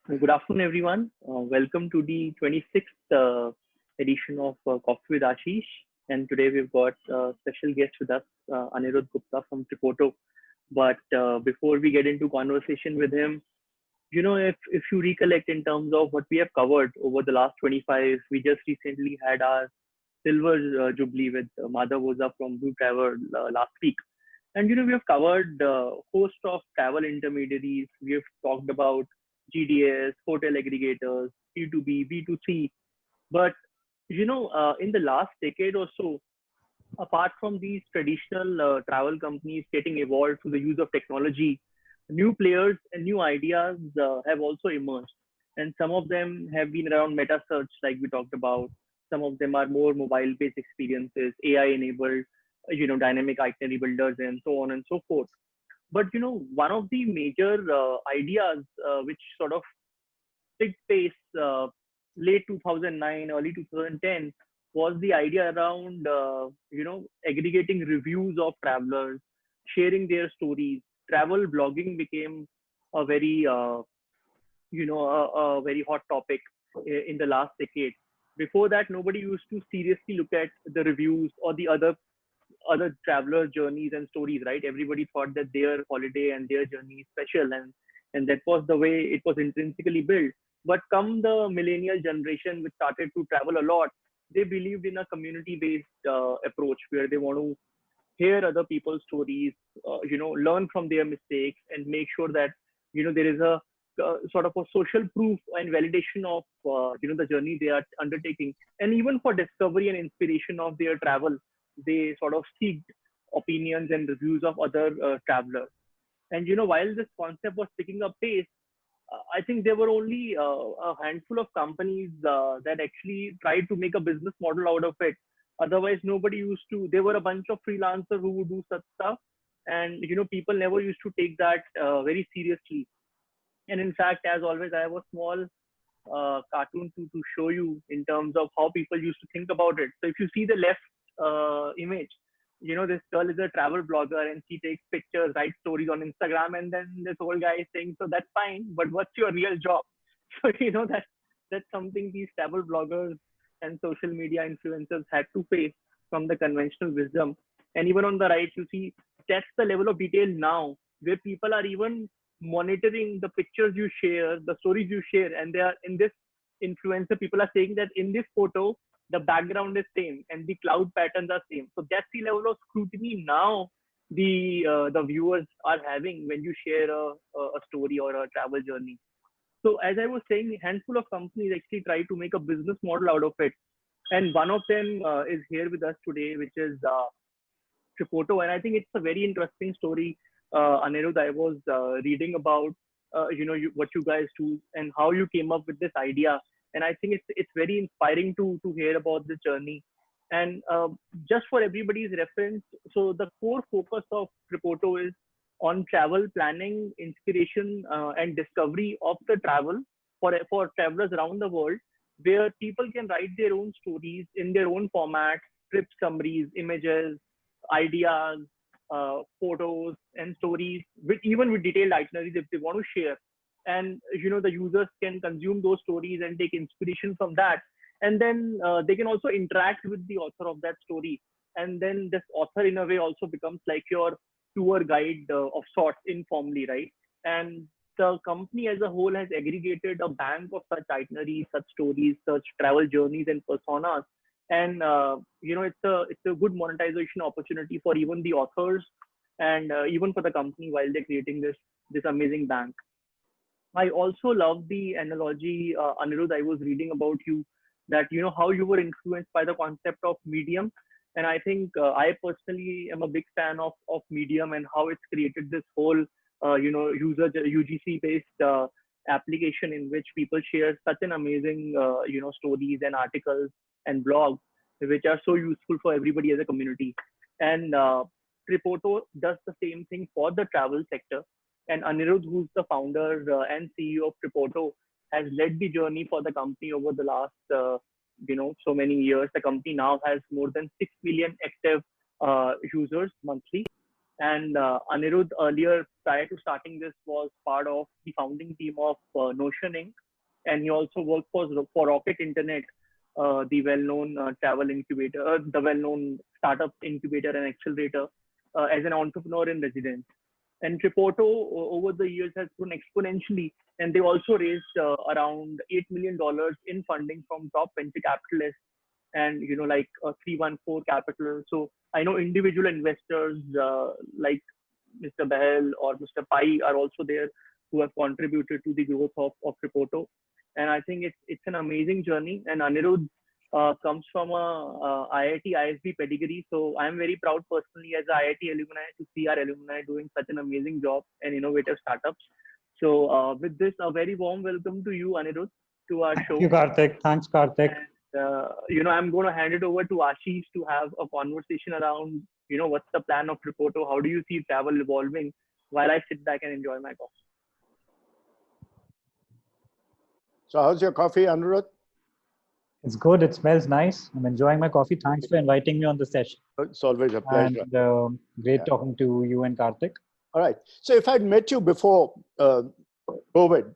Good afternoon, everyone. Welcome to the 26th edition of Coffee with Ashish. And today we've got a special guest with us, Anirudh Gupta from Tripoto. But before we get into conversation with him, if you recollect in terms of what we have covered over the last 25, we just recently had our silver jubilee with Madhav Oza from Blue Travel last week. And we have covered host of travel intermediaries. We have talked about GDS, hotel aggregators, B2B, B2C. But in the last decade or so, apart from these traditional travel companies getting evolved through the use of technology, new players and new ideas have also emerged. And some of them have been around meta search, like we talked about. Some of them are more mobile based experiences, AI enabled, dynamic itinerary builders, and so on and so forth. But one of the major ideas which sort of picked pace late 2009, early 2010 was the idea around aggregating reviews of travelers, sharing their stories. Travel blogging became a very a very hot topic in the last decade. Before that, nobody used to seriously look at the reviews or the other traveler journeys and stories, right? Everybody thought that their holiday and their journey is special, and that was the way it was intrinsically built. But come the millennial generation, which started to travel a lot, they believed in a community-based approach where they want to hear other people's stories, learn from their mistakes, and make sure that there is a sort of a social proof and validation of the journey they are undertaking, and even for discovery and inspiration of their travel, they sort of seek opinions and reviews of other travelers. And while this concept was picking up pace, I think there were only a handful of companies that actually tried to make a business model out of it. Otherwise, nobody used to. There were a bunch of freelancers who would do such stuff, and people never used to take that very seriously. And in fact, as always, I have a small cartoon to show you in terms of how people used to think about it. So if you see the left image, this girl is a travel blogger and she takes pictures, writes stories on Instagram, and then this old guy is saying, "So that's fine, but what's your real job?" So that's something these travel bloggers and social media influencers had to face from the conventional wisdom. And even on the right, you see that's the level of detail now where people are even monitoring the pictures you share, the stories you share, and they are in this influencer. People are saying that in this photo the background is same and the cloud patterns are same. So that's the level of scrutiny now the viewers are having when you share a story or a travel journey. So as I was saying, a handful of companies actually try to make a business model out of it. And one of them is here with us today, which is Tripoto. And I think it's a very interesting story. Anirudh, I was reading about what you guys do and how you came up with this idea. And I think it's very inspiring to hear about this journey. And just for everybody's reference, so the core focus of Tripoto is on travel planning, inspiration, and discovery of the travel for travelers around the world, where people can write their own stories in their own format, trip summaries, images, ideas, photos, and stories, even with detailed itineraries if they want to share. And the users can consume those stories and take inspiration from that, and then they can also interact with the author of that story. And then this author, in a way, also becomes like your tour guide of sorts informally, right? And the company as a whole has aggregated a bank of such itineraries, such stories, such travel journeys and personas. And it's a good monetization opportunity for even the authors and even for the company while they're creating this amazing bank. I also love the analogy, Anirudh. I was reading about you that how you were influenced by the concept of Medium, and I think I personally am a big fan of Medium and how it's created this whole user UGC based application in which people share such an amazing stories and articles and blogs which are so useful for everybody as a community. And Tripoto does the same thing for the travel sector. And Anirudh, who's the founder and CEO of Tripoto, has led the journey for the company over the last, so many years. The company now has more than 6 million active users monthly. And Anirudh earlier, prior to starting this, was part of the founding team of Notion Inc. And he also worked for Rocket Internet, the well-known travel incubator, the well-known startup incubator and accelerator, as an entrepreneur in residence. And Tripoto over the years has grown exponentially, and they also raised around $8 million in funding from top venture capitalists and like 314 Capital. So I know individual investors like Mr. Behel or Mr. Pai are also there who have contributed to the growth of Tripoto. And I think it's an amazing journey. And Anirudh comes from a IIT ISB pedigree. So I'm very proud personally as a IIT alumni to see our alumni doing such an amazing job and innovative startups. So with this, a very warm welcome to you, Anirudh, to our Thank show. you, Karthik. Thanks, Karthik. And I'm going to hand it over to Ashish to have a conversation around, what's the plan of Tripoto? How do you see travel evolving while I sit back and enjoy my coffee? So how's your coffee, Anirudh? It's good. It smells nice. I'm enjoying my coffee. Thanks for inviting me on the session. It's always a pleasure. And great talking to you and Karthik. All right. So if I'd met you before COVID,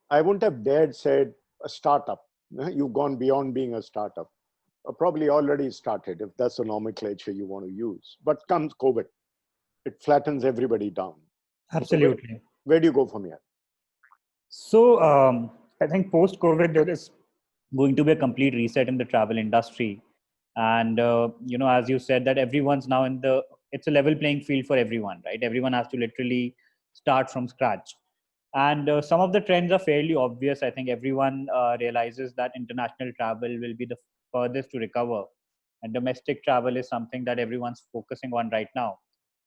I wouldn't have dared said a startup. You've gone beyond being a startup. Probably already started, if that's the nomenclature you want to use. But comes COVID, it flattens everybody down. Absolutely. So where do you go from here? So I think post-COVID, there is going to be a complete reset in the travel industry. And, as you said, that everyone's now it's a level playing field for everyone, right? Everyone has to literally start from scratch. And some of the trends are fairly obvious. I think everyone realizes that international travel will be the furthest to recover. And domestic travel is something that everyone's focusing on right now.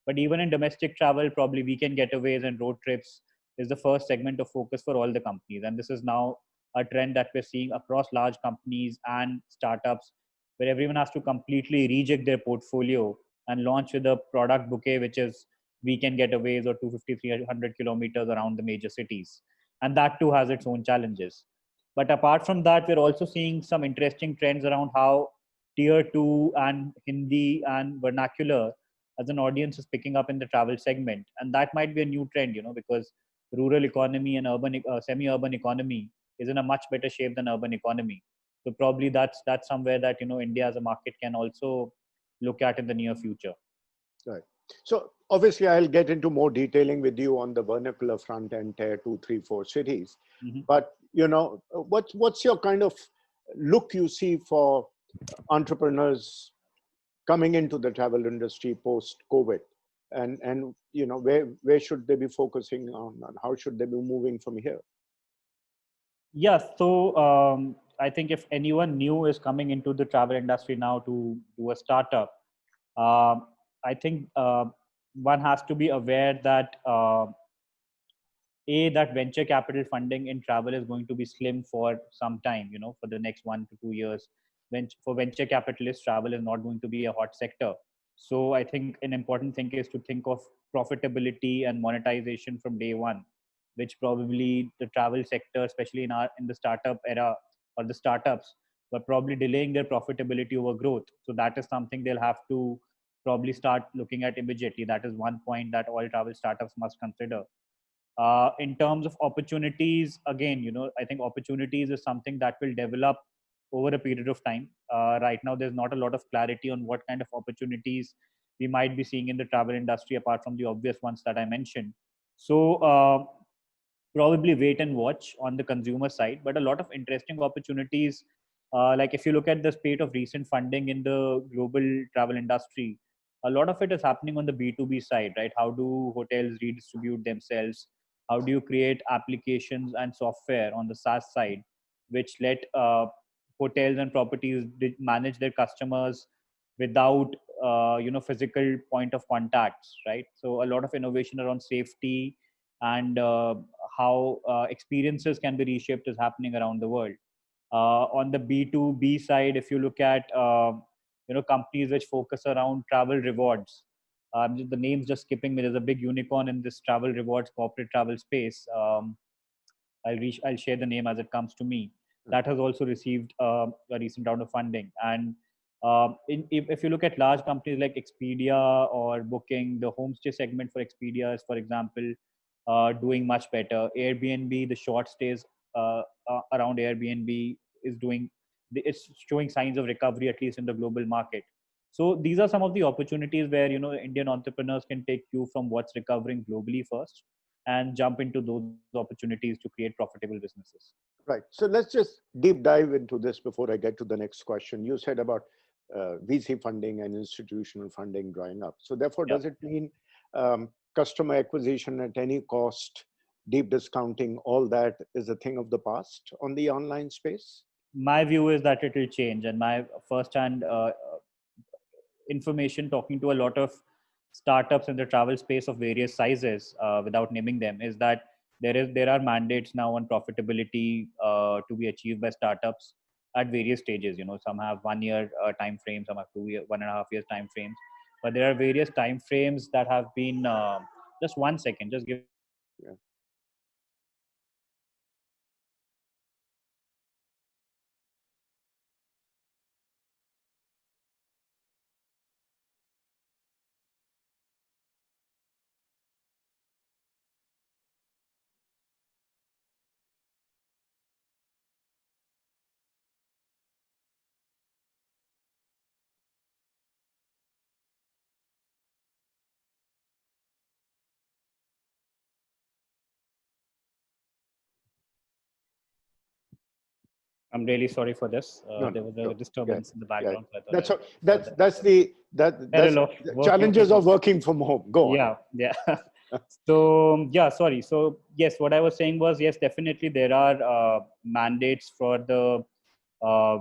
But even in domestic travel, probably weekend getaways and road trips is the first segment of focus for all the companies. And this is now a trend that we're seeing across large companies and startups, where everyone has to completely rejig their portfolio and launch with a product bouquet, which is weekend getaways or 250, 300 kilometers around the major cities. And that too has its own challenges. But apart from that, we're also seeing some interesting trends around how tier 2 and Hindi and vernacular as an audience is picking up in the travel segment. And that might be a new trend, because rural economy and semi-urban economy is in a much better shape than urban economy. So probably that's somewhere that, India as a market can also look at in the near future. Right. So obviously I'll get into more detailing with you on the vernacular front and tier 2, 3, 4 cities. Mm-hmm. But, what's your kind of look you see for entrepreneurs coming into the travel industry post-COVID? And where should they be focusing on, and how should they be moving from here? Yeah, so I think if anyone new is coming into the travel industry now to do a startup, I think one has to be aware that that venture capital funding in travel is going to be slim for some time, for the next 1 to 2 years. For venture capitalists, travel is not going to be a hot sector. So I think an important thing is to think of profitability and monetization from day one, which probably the travel sector, especially in the startup era or the startups, were probably delaying their profitability over growth. So that is something they'll have to probably start looking at immediately. That is one point that all travel startups must consider. In terms of opportunities, again, I think opportunities is something that will develop over a period of time. Right now, there's not a lot of clarity on what kind of opportunities we might be seeing in the travel industry, apart from the obvious ones that I mentioned. So probably wait and watch on the consumer side, but a lot of interesting opportunities. Like if you look at the spate of recent funding in the global travel industry, a lot of it is happening on the B2B side, right? How do hotels redistribute themselves? How do you create applications and software on the SaaS side, which let hotels and properties manage their customers without physical point of contacts, right? So a lot of innovation around safety and how experiences can be reshaped is happening around the world. On the B2B side, if you look at companies which focus around travel rewards, the name's just skipping me. There's a big unicorn in this travel rewards corporate travel space. I'll share the name as it comes to me. That has also received a recent round of funding, and If you look at large companies like Expedia or Booking, the homestay segment for Expedia is, for example, doing much better. Airbnb, the short stays around Airbnb is it's showing signs of recovery, at least in the global market. So these are some of the opportunities where, Indian entrepreneurs can take cue from what's recovering globally first and jump into those opportunities to create profitable businesses. Right. So let's just deep dive into this before I get to the next question. You said about VC funding and institutional funding drying up. So therefore, Yeah. does it mean customer acquisition at any cost, deep discounting, all that is a thing of the past on the online space? My view is that it will change, and my first-hand information talking to a lot of startups in the travel space of various sizes, without naming them, is that there are mandates now on profitability to be achieved by startups at various stages. Some have 1 year time frame, some have 2 year, 1.5 years time frames, but there are various time frames that have been. Just 1 second, just give me a second. Yeah. I'm really sorry for this. No, There no, was a sure. Yeah, disturbance in the yeah. background, so I thought That's I'd all- sort that out. that's Peril of the working from challenges of home. working from home. Go on. Yeah. So yeah, sorry. So yes, what I was saying was, yes, definitely there are mandates for the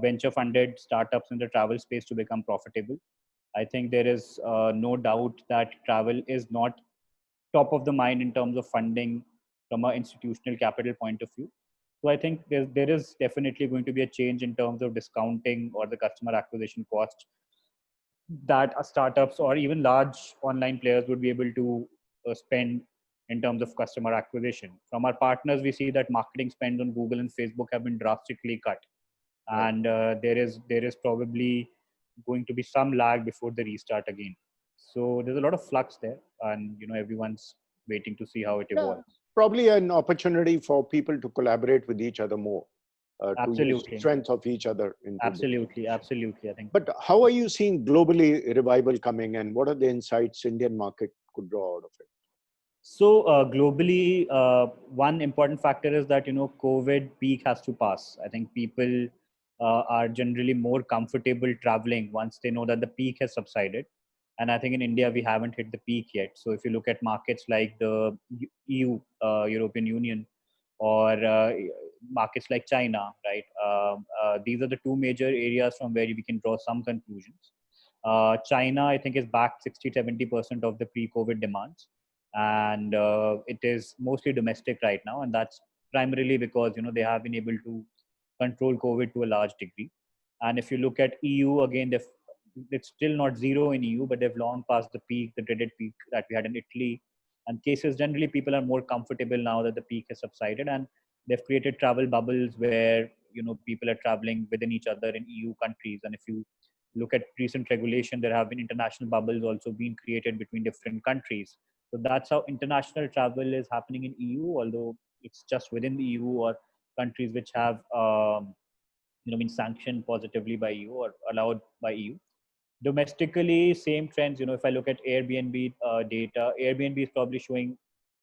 venture funded startups in the travel space to become profitable. I think there is no doubt that travel is not top of the mind in terms of funding from an institutional capital point of view. So I think there is definitely going to be a change in terms of discounting or the customer acquisition cost that startups or even large online players would be able to spend in terms of customer acquisition. From our partners, we see that marketing spend on Google and Facebook have been drastically cut, Right. and there is probably going to be some lag before they restart again. So there's a lot of flux there, and everyone's waiting to see how it Yeah, evolves. probably an opportunity for people to collaborate with each other more, to use Absolutely, strength of each other into absolutely, differentiation. absolutely. I think But how are you seeing globally revival coming, and what are the insights Indian market could draw out of it? so. Globally, one important factor is that COVID peak has to pass. I think people are generally more comfortable traveling once they know that the peak has subsided. And I think in India we haven't hit the peak yet. So if you look at markets like the EU, European Union, or markets like China, right? These are the two major areas from where we can draw some conclusions. China, I think, is back 60-70% of the pre-COVID demands, and it is mostly domestic right now, and that's primarily because they have been able to control COVID to a large degree. And if you look at EU again, it's still not zero in EU, but they've long passed the peak, the dreaded peak that we had in Italy. And cases generally, people are more comfortable now that the peak has subsided, and they've created travel bubbles where people are traveling within each other in EU countries. And if you look at recent regulation, there have been international bubbles also being created between different countries. So that's how international travel is happening in EU, although it's just within the EU or countries which have been sanctioned positively by EU or allowed by EU. Domestically, same trends. If I look at Airbnb data, Airbnb is probably showing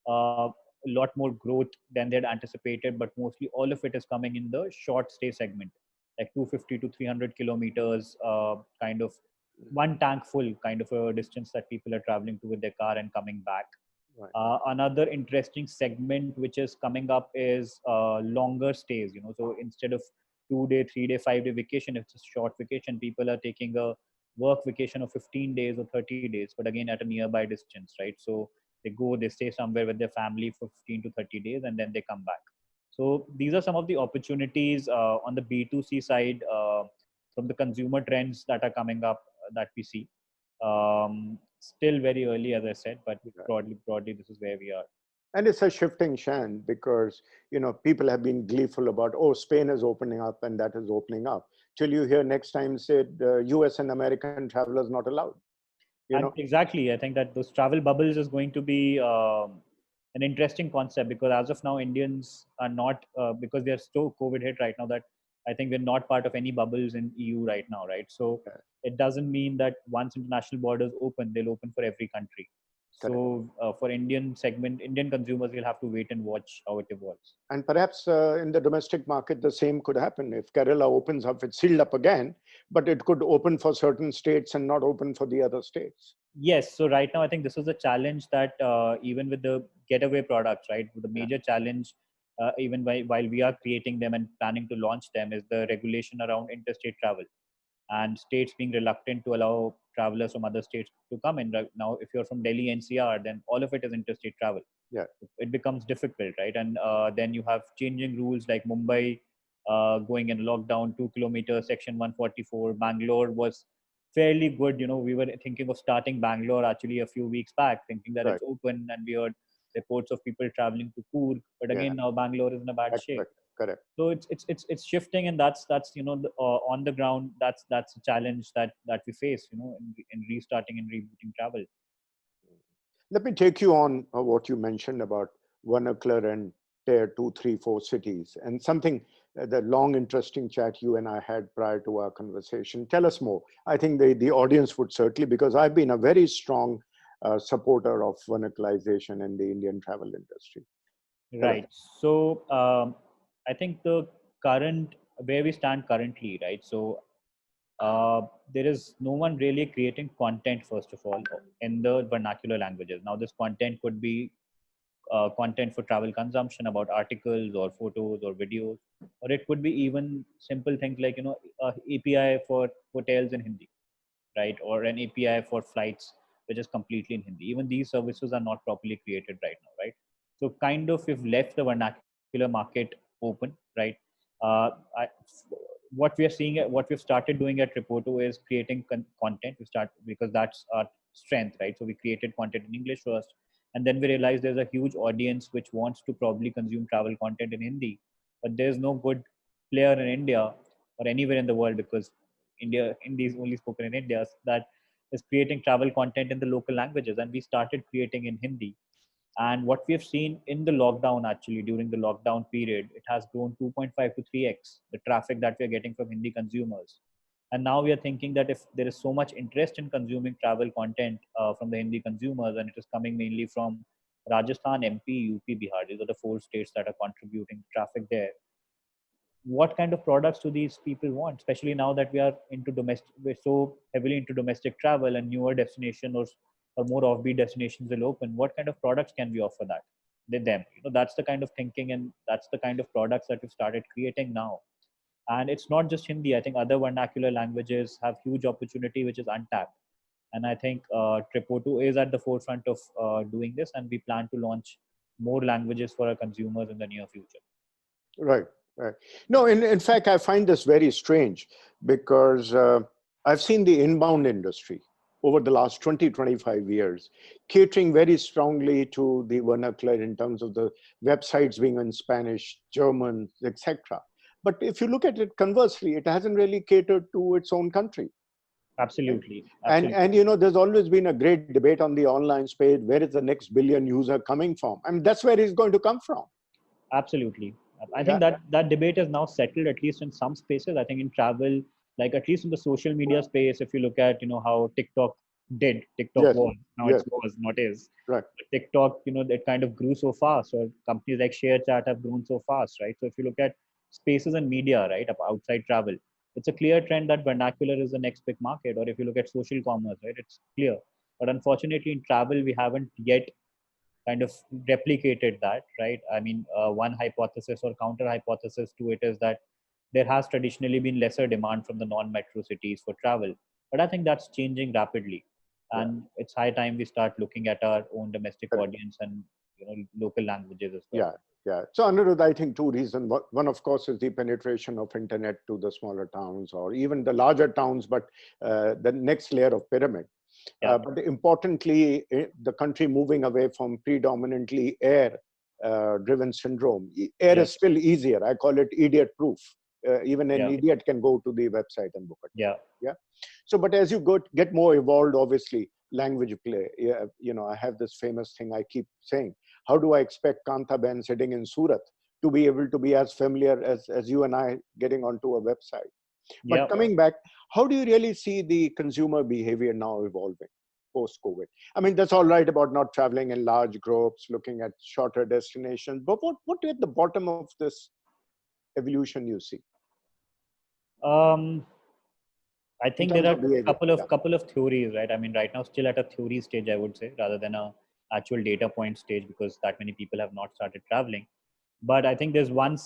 a lot more growth than they had anticipated, but mostly all of it is coming in the short stay segment, like 250 to 300 kilometers, kind of one tank full kind of a distance that people are traveling to with their car and coming back. Right. Another interesting segment which is coming up is longer stays. So instead of 2 day, 3 day, 5 day vacation, if it's a short vacation, people are taking a work vacation of 15 days or 30 days, but again at a nearby distance, right? So they stay somewhere with their family for 15 to 30 days, and then they come back. So these are some of the opportunities on the B2C side, from the consumer trends that are coming up, that we see. Still very early, as I said, but broadly, this is where we are. And it's a shifting sand because, people have been gleeful about, oh, Spain is opening up and that is opening up. Till you hear next time said US and American travelers not allowed. And exactly, I think that those travel bubbles is going to be an interesting concept, because as of now, Indians are not, because they're so COVID hit right now, that I think we're not part of any bubbles in EU right now, right? So Okay. it doesn't mean that once international borders open, they'll open for every country. Correct. So for Indian consumers, we'll have to wait and watch how it evolves. And perhaps in the domestic market, the same could happen. If Kerala opens up, it's sealed up again, but it could open for certain states and not open for the other states. Yes. So right now, I think this is a challenge that even with the getaway products, right, the major challenge, even while we are creating them and planning to launch them, is the regulation around interstate travel, and states being reluctant to allow travelers from other states to come in. Right now, if you're from Delhi NCR, then all of it is interstate travel. Yeah. It becomes difficult, right? And then you have changing rules like Mumbai going in lockdown, 2 kilometers, section 144. Bangalore was fairly good. We were thinking of starting Bangalore actually a few weeks back, thinking that Right. it's open, and we heard reports of people traveling to Coorg. But again, now Bangalore is in a bad shape. Correct. So it's shifting, and that's on the ground, that's a challenge that we face, in restarting and rebooting travel. Let me take you on what you mentioned about vernacular and tier 2, 3, 4 cities, and something, the long interesting chat you and I had prior to our conversation. Tell us more. I think the audience would certainly, because I've been a very strong supporter of vernacularization in the Indian travel industry. Right. So I think the current, where we stand currently, right? So there is no one really creating content, first of all, in the vernacular languages. Now, this content could be content for travel consumption about articles or photos or videos, or it could be even simple things like, API for hotels in Hindi, right? Or an API for flights, which is completely in Hindi. Even these services are not properly created right now, right? So kind of we've left the vernacular market open, right? What we are seeing, what we've started doing at Reporto is creating content. Because that's our strength, right? So we created content in English first, and then we realized there's a huge audience which wants to probably consume travel content in Hindi, but there's no good player in India or anywhere in the world, because Hindi is only spoken in India, that is creating travel content in the local languages. And we started creating in Hindi. And what we have seen in the lockdown, actually, during the lockdown period, it has grown 2.5 to 3x, the traffic that we're getting from Hindi consumers. And now we are thinking that if there is so much interest in consuming travel content from the Hindi consumers, and it is coming mainly from Rajasthan, MP, UP, Bihar, these are the 4 states that are contributing traffic there. What kind of products do these people want, especially now that we're so heavily into domestic travel, and newer destination or more offbeat destinations will open? What kind of products can we offer that with them? That's the kind of thinking, and that's the kind of products that we've started creating now. And it's not just Hindi. I think other vernacular languages have huge opportunity which is untapped, and I think Tripoto is at the forefront of doing this, and we plan to launch more languages for our consumers in the near future. Right. No, in fact, I find this very strange, because I've seen the inbound industry over the last 20, 25 years catering very strongly to the vernacular in terms of the websites being in Spanish, German, etc. But if you look at it conversely, it hasn't really catered to its own country. Absolutely. And there's always been a great debate on the online space. Where is the next billion user coming from? I mean, that's where he's going to come from. Absolutely. I think that debate is now settled, at least in some spaces. I think in travel, like at least in the social media space, if you look at, how TikTok was, now it's was, not is. Right. But TikTok, it kind of grew so fast, or companies like ShareChat have grown so fast, right? So if you look at spaces and media, right, outside travel, it's a clear trend that vernacular is the next big market. Or if you look at social commerce, right, it's clear. But unfortunately in travel, we haven't yet kind of replicated that, right? I mean, one hypothesis or counter hypothesis to it is that there has traditionally been lesser demand from the non-metro cities for travel, but I think that's changing rapidly, and it's high time we start looking at our own domestic audience and local languages as well. Yeah. So Anirudh, I think 2 reasons. One, of course, is the penetration of internet to the smaller towns or even the larger towns, but the next layer of pyramid. But importantly, the country moving away from predominantly air driven syndrome. Air is still easier. I call it idiot proof. Even an idiot can go to the website and book it. Yeah. So, but as you get more evolved, obviously, language play. I have this famous thing I keep saying. How do I expect Kanta Ben sitting in Surat to be able to be as familiar as you and I getting onto a website? But coming back, how do you really see the consumer behavior now evolving post-COVID? I mean, that's all right about not traveling in large groups, looking at shorter destinations. But what at the bottom of this evolution you see? I think there are a couple of theories, right? I mean, right now still at a theory stage, I would say, rather than a actual data point stage, because that many people have not started traveling. But I think there's one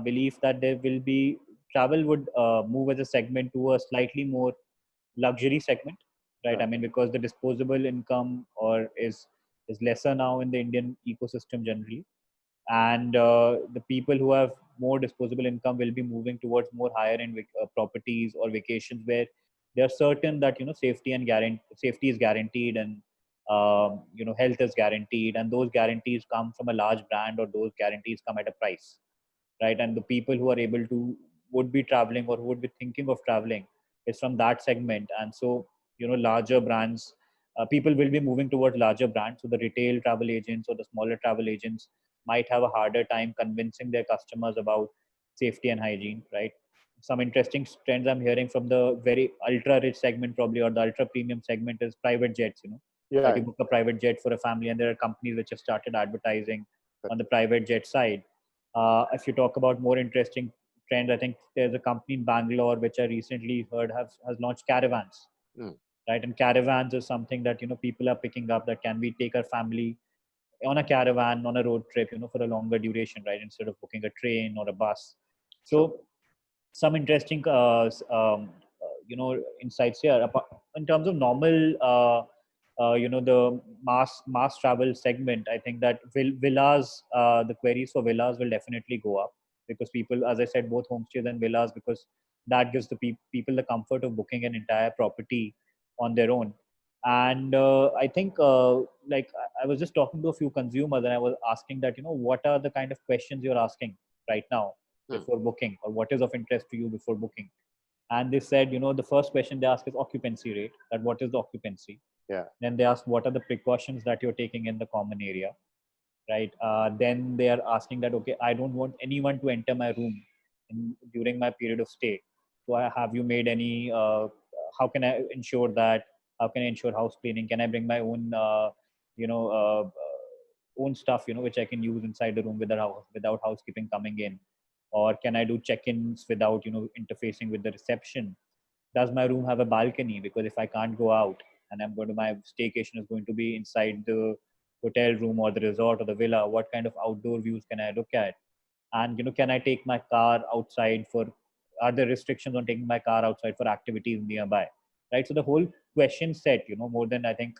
belief that there will be travel would move as a segment to a slightly more luxury segment, right? I mean, because the disposable income is lesser now in the Indian ecosystem generally, and the people who have more disposable income will be moving towards more higher end properties or vacations where they are certain that safety is guaranteed, and health is guaranteed, and those guarantees come from a large brand, or those guarantees come at a price, right? And the people who are able to would be traveling or who would be thinking of traveling is from that segment. And so larger brands, people will be moving towards larger brands. So the retail travel agents or the smaller travel agents might have a harder time convincing their customers about safety and hygiene, right? Some interesting trends I'm hearing from the very ultra rich segment probably, or the ultra premium segment, is private jets. Like you book a private jet for a family, and there are companies which have started advertising on the private jet side. If you talk about more interesting trends, I think there's a company in Bangalore which I recently heard has launched caravans, right? And caravans is something that people are picking up, that can we take our family on a caravan on a road trip, for a longer duration, right? Instead of booking a train or a bus. So some interesting, insights here. In terms of normal, the mass travel segment, I think that villas, the queries for villas will definitely go up, because people, as I said, both homestays and villas, because that gives the people the comfort of booking an entire property on their own. And I think, like I was just talking to a few consumers, and I was asking that, what are the kind of questions you're asking right now before booking, or what is of interest to you before booking? And they said, the first question they ask is occupancy rate, that what is the occupancy? Then they ask, what are the precautions that you're taking in the common area, right? Then they are asking that, okay, I don't want anyone to enter my room during my period of stay. So have you made any, how can I ensure that? How can I ensure house cleaning? Can I bring my own, own stuff, which I can use inside the room without housekeeping coming in? Or can I do check-ins without, interfacing with the reception? Does my room have a balcony? Because if I can't go out and my staycation is going to be inside the hotel room or the resort or the villa, what kind of outdoor views can I look at? And, can I take my car outside are there restrictions on taking my car outside for activities nearby? Right. So the whole question set, more than, I think,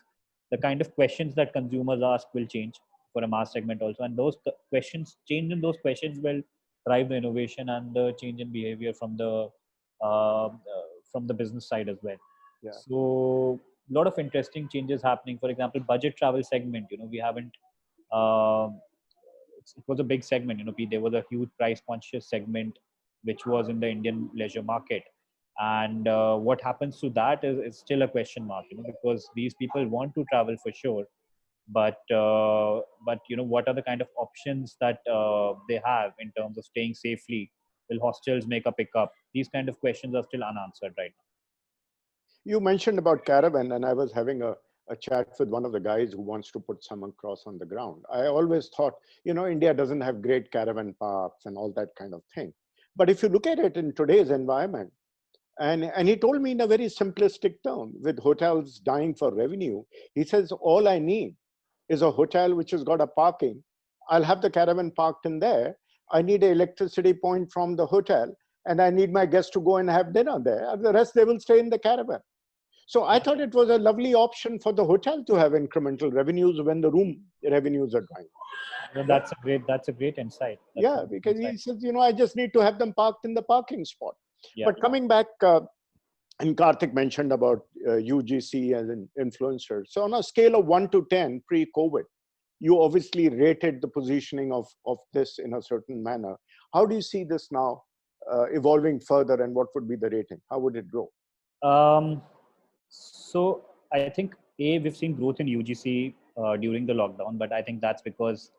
the kind of questions that consumers ask will change for a mass segment also. And those change in those questions will drive the innovation and the change in behavior from the business side as well. So a lot of interesting changes happening. For example, budget travel segment, we haven't, it was a big segment, there was a huge price conscious segment, which was in the Indian leisure market. And what happens to that is still a question mark, because these people want to travel for sure. But what are the kind of options that they have in terms of staying safely? Will hostels make a pickup? These kind of questions are still unanswered right now. You mentioned about caravan, and I was having a chat with one of the guys who wants to put someone cross on the ground. I always thought, India doesn't have great caravan parks and all that kind of thing. But if you look at it in today's environment, and he told me in a very simplistic term, with hotels dying for revenue, he says, all I need is a hotel which has got a parking. I'll have the caravan parked in there. I need an electricity point from the hotel, and I need my guests to go and have dinner there. And the rest, they will stay in the caravan. So I thought it was a lovely option for the hotel to have incremental revenues when the room revenues are dying. Well, that's a great insight. Because he says, I just need to have them parked in the parking spot. But coming back, And Karthik mentioned about UGC as an influencer. So on a scale of 1 to 10 pre-COVID, you obviously rated the positioning of this in a certain manner. How do you see this now evolving further, and what would be the rating? How would it grow? So I think we've seen growth in UGC during the lockdown, but I think that's because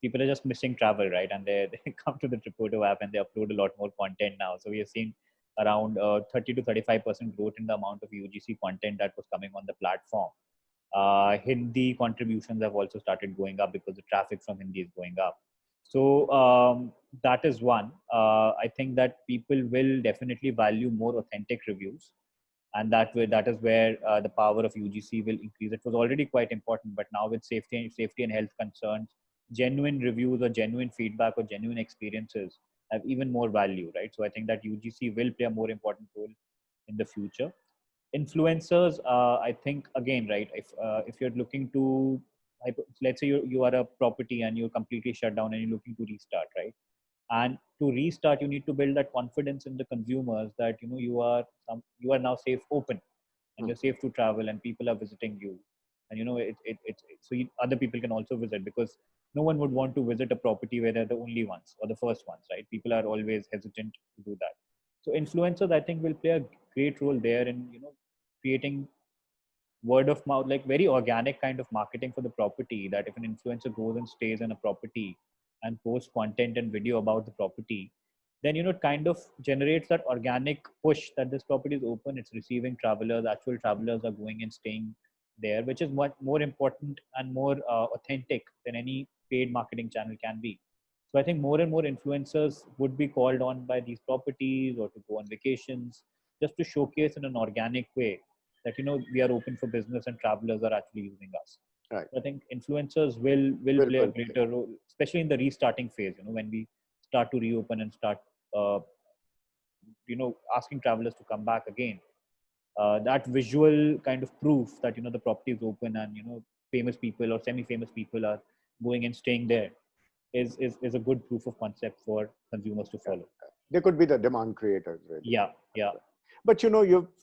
people are just missing travel, right? And they come to the Tripoto app and they upload a lot more content now. So we have seen around 30 to 35% growth in the amount of UGC content that was coming on the platform. Hindi contributions have also started going up because the traffic from Hindi is going up. So that is one. I think that people will definitely value more authentic reviews, and that is where the power of UGC will increase. It was already quite important, but now with safety and health concerns, genuine reviews or genuine feedback or genuine experiences have even more value, right? So I think that UGC will play a more important role in the future. Influencers, I think again, right? If you're looking to, let's say you are a property and you're completely shut down and you're looking to restart, right? And to restart, you need to build that confidence in the consumers that you are now safe open, and you're safe to travel, and people are visiting you, and other people can also visit, because no one would want to visit a property where they're the only ones or the first ones, right? People are always hesitant to do that. So influencers, I think, will play a great role there in creating word of mouth, like very organic kind of marketing for the property, that if an influencer goes and stays in a property and posts content and video about the property, then it kind of generates that organic push that this property is open, it's receiving travelers, actual travelers are going and staying there, which is much more important and more authentic than any paid marketing channel can be. So I think more and more influencers would be called on by these properties or to go on vacations, just to showcase in an organic way that we are open for business and travelers are actually using us. Right. So I think influencers will play a greater role, especially in the restarting phase. When we start to reopen and start asking travelers to come back again. That visual kind of proof that the property is open and famous people or semi-famous people are going and staying there is a good proof of concept for consumers to follow. They could be the demand creators, really. Yeah. But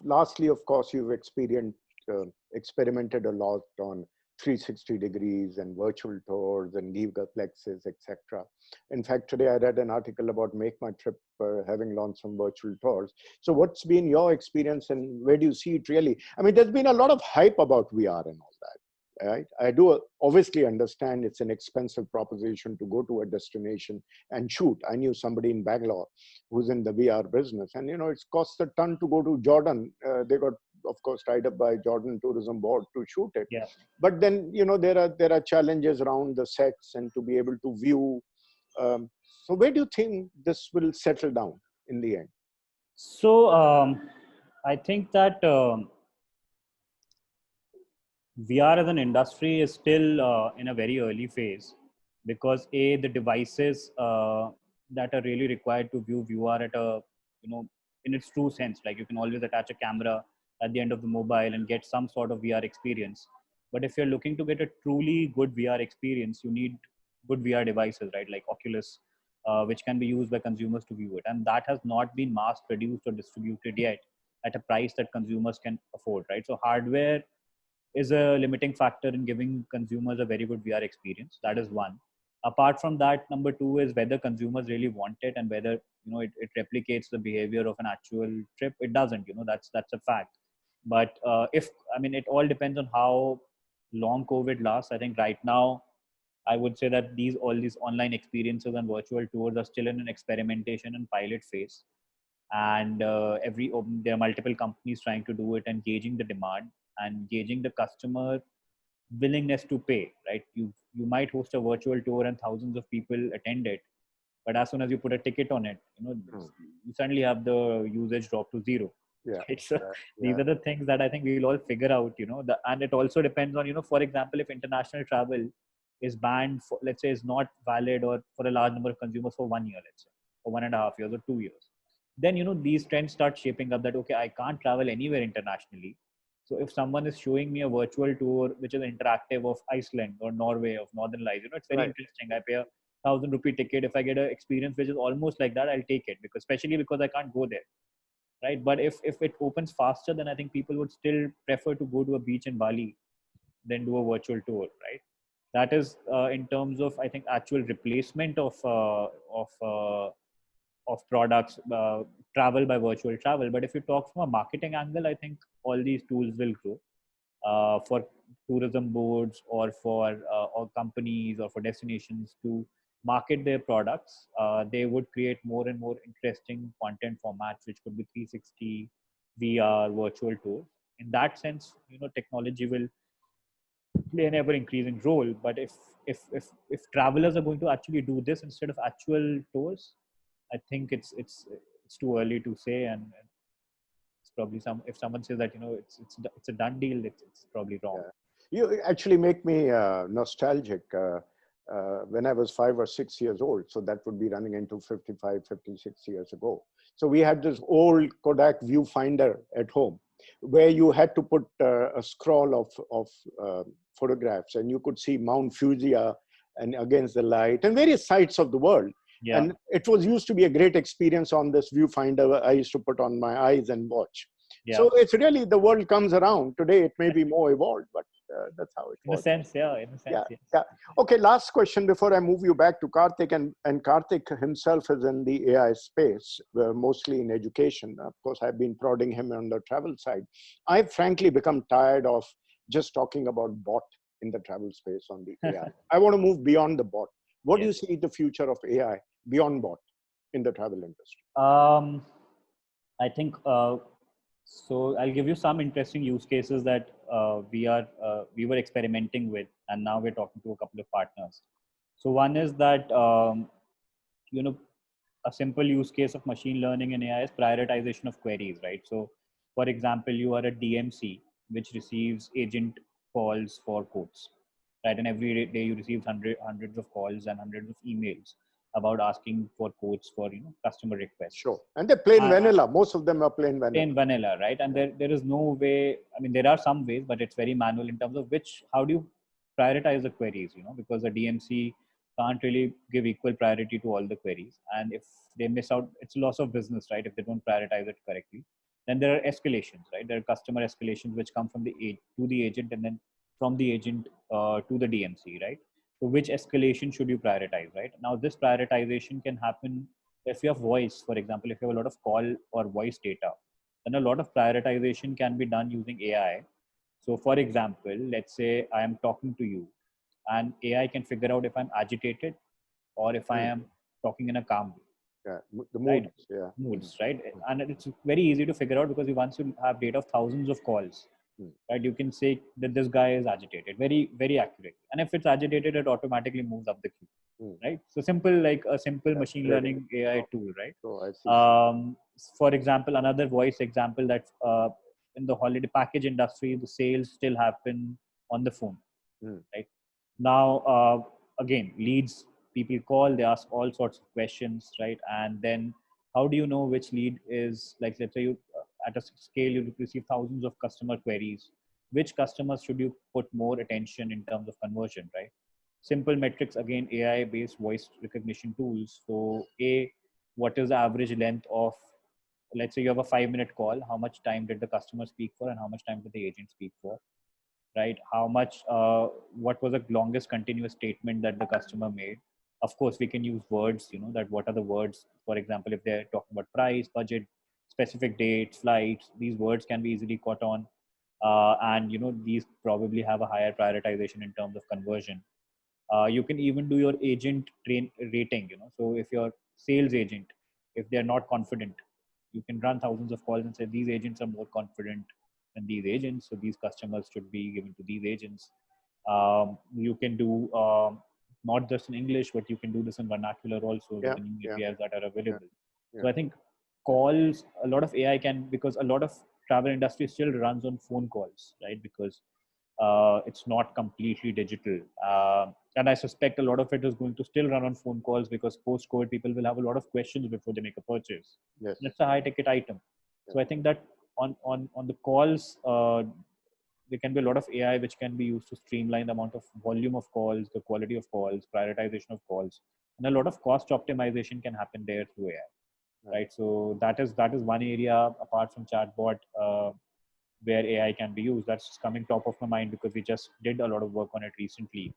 lastly, of course, you've experimented a lot on 360 degrees and virtual tours and gigaplexes, etc. In fact, today I read an article about Make My Trip having launched some virtual tours. So what's been your experience, and where do you see it really? I mean, there's been a lot of hype about VR and all that. Right? I do obviously understand it's an expensive proposition to go to a destination and shoot. I knew somebody in Bangalore who's in the VR business, and it's cost a ton to go to Jordan. They got, of course, tied up by Jordan Tourism Board to shoot it. Yeah. But then there are challenges around the sets and to be able to view. So where do you think this will settle down in the end? So I think that VR as an industry is still in a very early phase, because the devices that are really required to view VR at a in its true sense, like you can always attach a camera at the end of the mobile and get some sort of VR experience. But if you're looking to get a truly good VR experience, you need good VR devices, right? Like Oculus, which can be used by consumers to view it, and that has not been mass produced or distributed yet at a price that consumers can afford, right? So hardware is a limiting factor in giving consumers a very good VR experience. That is one. Apart from that, number two is whether consumers really want it, and whether it replicates the behavior of an actual trip. It doesn't. That's a fact. But it all depends on how long COVID lasts. I think right now, I would say that all these online experiences and virtual tours are still in an experimentation and pilot phase, and there are multiple companies trying to do it and gauging the demand and gauging the customer willingness to pay, right? You might host a virtual tour and thousands of people attend it, but as soon as you put a ticket on it, you suddenly have the usage drop to zero. Yeah. Right? So these are the things that I think we'll all figure out, and it also depends on, for example, if international travel is banned for, let's say, is not valid or for a large number of consumers for 1 year, let's say, for 1.5 years or 2 years, then, these trends start shaping up that, okay, I can't travel anywhere internationally. So if someone is showing me a virtual tour, which is interactive, of Iceland or Norway, of Northern Lights, it's very interesting. I pay a 1,000 rupee ticket. If I get an experience which is almost like that, I'll take it, especially because I can't go there. right? But if it opens faster, then I think people would still prefer to go to a beach in Bali than do a virtual tour, right? That is in terms of, I think, actual replacement of products, travel by virtual travel. But if you talk from a marketing angle, I think all these tools will grow for tourism boards or companies or for destinations to market their products. They would create more and more interesting content formats, which could be 360, VR, virtual tours. In that sense, technology will play an ever increasing role. But if travelers are going to actually do this instead of actual tours, I think it's too early to say, and it's probably if someone says that it's a done deal, it's probably wrong. Yeah. You actually make me nostalgic. When I was 5 or 6 years old, so that would be running into 55, 56 years ago. So we had this old Kodak viewfinder at home, where you had to put a scroll of photographs, and you could see Mount Fuji and against the light and various sites of the world. Yeah. And it was used to be a great experience on this viewfinder I used to put on my eyes and watch. Yeah. So it's really, the world comes around. Today it may be more evolved, but that's how it was. In a sense, yeah. In a sense, yeah, yes. yeah. Okay, last question before I move you back to Karthik. And Karthik himself is in the AI space, mostly in education. Of course, I've been prodding him on the travel side. I've frankly become tired of just talking about bot in the travel space on the AI. I want to move beyond the bot. What do you see the future of AI beyond bot in the travel industry? I think so. I'll give you some interesting use cases that we were experimenting with, and now we're talking to a couple of partners. So one is that a simple use case of machine learning in AI is prioritization of queries, right? So, for example, you are a DMC which receives agent calls for quotes, right? And every day you receive hundreds of calls and hundreds of emails about asking for quotes for customer requests. Sure, and they're plain vanilla. Most of them are plain vanilla. Plain vanilla, right? And there is no way. I mean, there are some ways, but it's very manual in terms of how do you prioritize the queries? Because the DMC can't really give equal priority to all the queries, and if they miss out, it's a loss of business, right? If they don't prioritize it correctly, then there are escalations, right? There are customer escalations which come from to the agent, and then from the agent to the DMC, right? So which escalation should you prioritize, right? Now this prioritization can happen if you have voice, for example. If you have a lot of call or voice data, then a lot of prioritization can be done using AI. So for example, let's say I am talking to you, and AI can figure out if I'm agitated or if I am talking in a calm way. Yeah, the moods, right? Yeah. Moods, right? And it's very easy to figure out, because once you have data of thousands of calls, right, you can say that this guy is agitated, very, very accurate. And if it's agitated, it automatically moves up the queue, right? So simple, like a simple machine learning AI tool, right? So I see. For example, another voice example, that in the holiday package industry, the sales still happen on the phone, right? Now, again, leads, people call, they ask all sorts of questions, right? And then how do you know which lead is, like, let's say you at a scale, you receive thousands of customer queries. Which customers should you put more attention in terms of conversion, right? Simple metrics, again, AI-based voice recognition tools. So what is the average length of, let's say you have a 5-minute call, how much time did the customer speak for and how much time did the agent speak for? Right? How much, what was the longest continuous statement that the customer made? Of course, we can use words, that what are the words, for example, if they're talking about price, budget, specific dates, flights, these words can be easily caught on. And, these probably have a higher prioritization in terms of conversion. You can even do your agent rating, so if your sales agent, if they're not confident, you can run thousands of calls and say these agents are more confident than these agents, so these customers should be given to these agents. You can do not just in English, but you can do this in vernacular also, with the new APIs that are available. So I think calls, a lot of AI can, because a lot of travel industry still runs on phone calls, right? Because it's not completely digital. And I suspect a lot of it is going to still run on phone calls, because post-COVID, people will have a lot of questions before they make a purchase. Yes. That's a high-ticket item. So I think that on the calls, there can be a lot of AI which can be used to streamline the amount of volume of calls, the quality of calls, prioritization of calls, and a lot of cost optimization can happen there through AI. right? So that is one area apart from chatbot where AI can be used. That's just coming top of my mind because we just did a lot of work on it recently.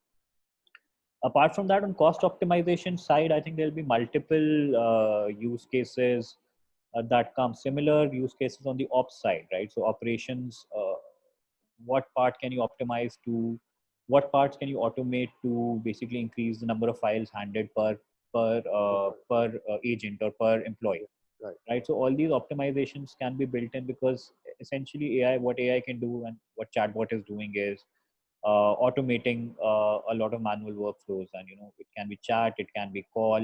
Apart from that, on cost optimization side, I think there'll be multiple use cases that come. Similar use cases on the ops side, right? So operations, what part can you optimize to, what parts can you automate to basically increase the number of files handled per agent or per employee, right? So all these optimizations can be built in because essentially what AI can do and what chatbot is doing is automating a lot of manual workflows. And it can be chat, it can be call,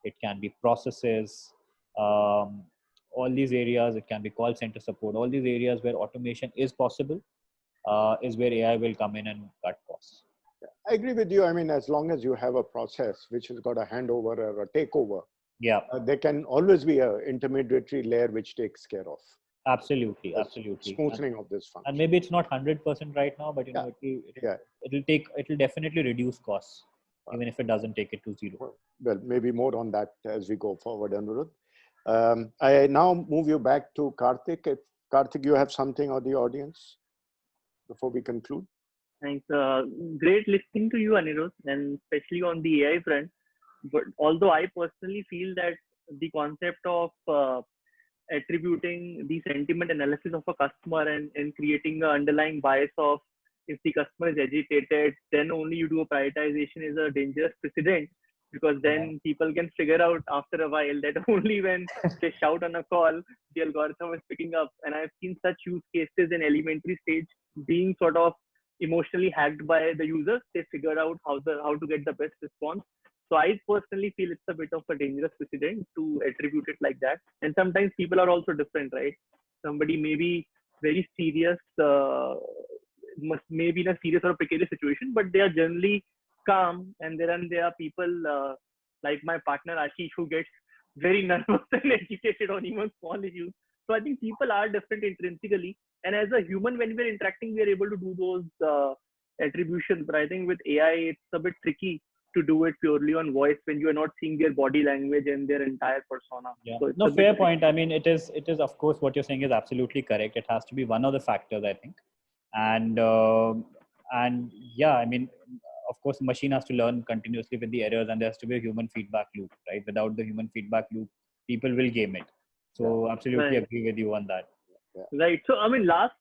it can be processes, all these areas. It can be call center support. All these areas where automation is possible is where AI will come in and cut costs. I agree with you. I mean, as long as you have a process which has got a handover or a takeover, there can always be an intermediary layer which takes care of. Absolutely. Smoothing of this function. And maybe it's not 100% right now, but it'll definitely reduce costs, even if it doesn't take it to zero. Well, maybe more on that as we go forward, Anirudh. I now move you back to Karthik. If Karthik, you have something on the audience before we conclude? Thanks. Great listening to you, Anirudh, and especially on the AI front. But although I personally feel that the concept of attributing the sentiment analysis of a customer and creating an underlying bias of if the customer is agitated, then only you do a prioritization is a dangerous precedent, because then people can figure out after a while that only when they shout on a call, the algorithm is picking up. And I've seen such use cases in elementary stage being sort of emotionally hacked by the users. They figure out how to get the best response. So I personally feel it's a bit of a dangerous precedent to attribute it like that. And sometimes people are also different, right? Somebody may be very serious, maybe in a serious or a precarious situation, but they are generally calm. And there are people like my partner Ashish who gets very nervous and agitated on even small issues. So I think people are different intrinsically. And as a human, when we're interacting, we are able to do those attributions. But I think with AI, it's a bit tricky to do it purely on voice when you are not seeing their body language and their entire persona. Yeah. So No, fair point. I mean, it is of course what you're saying is absolutely correct. It has to be one of the factors, I think. And yeah, I mean, of course, the machine has to learn continuously with the errors, and there has to be a human feedback loop, right? Without the human feedback loop, people will game it. So absolutely agree with you on that. Right. So, I mean, last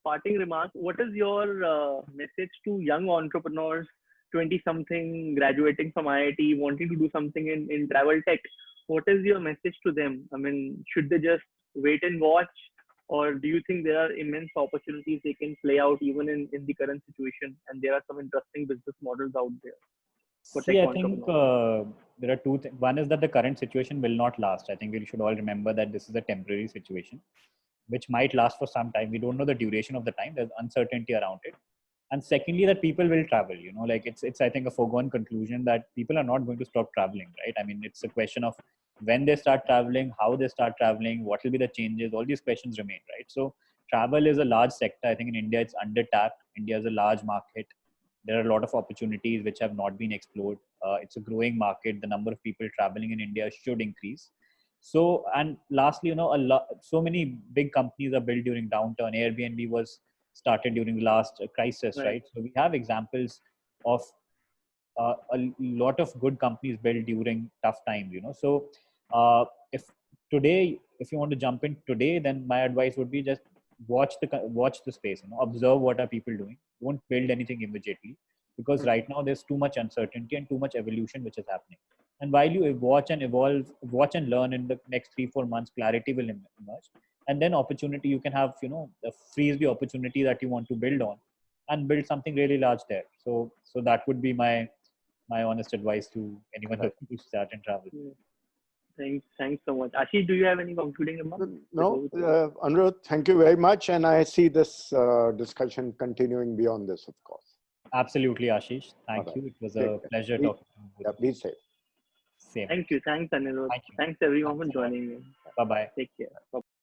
parting remark, what is your message to young entrepreneurs, 20-something, graduating from IIT, wanting to do something in travel tech? What is your message to them? I mean, should they just wait and watch? Or do you think there are immense opportunities they can play out even in the current situation? And there are some interesting business models out there. See, I think there are two things. One is that the current situation will not last. I think we should all remember that this is a temporary situation, which might last for some time. We don't know the duration of the time. There's uncertainty around it. And secondly, that people will travel, like it's I think a foregone conclusion that people are not going to stop traveling, right? I mean, it's a question of when they start traveling, how they start traveling, what will be the changes, all these questions remain, right? So travel is a large sector. I think in India, it's under-tapped. India is a large market. There are a lot of opportunities which have not been explored. It's a growing market. The number of people traveling in India should increase. So, and lastly, so many big companies are built during downturn. Airbnb was started during the last crisis, right? So we have examples of a lot of good companies built during tough times, So if you want to jump in today, then my advice would be just watch the space, observe what are people doing. Don't build anything immediately, because right now there's too much uncertainty and too much evolution which is happening. And while you watch and learn in the next 3-4 months, clarity will emerge. And then opportunity, you can have, freeze the opportunity that you want to build on and build something really large there. So that would be my honest advice to anyone who start in travel. Thanks so much. Ashish, do you have any concluding remarks? No, Anirudh, thank you very much. And I see this discussion continuing beyond this, of course. Absolutely, Ashish. Thank you. It was a pleasure talking to you. Be safe. Same. Thank you. Thanks, Anirudh. Thanks everyone for joining me. Bye-bye. Take care. Bye.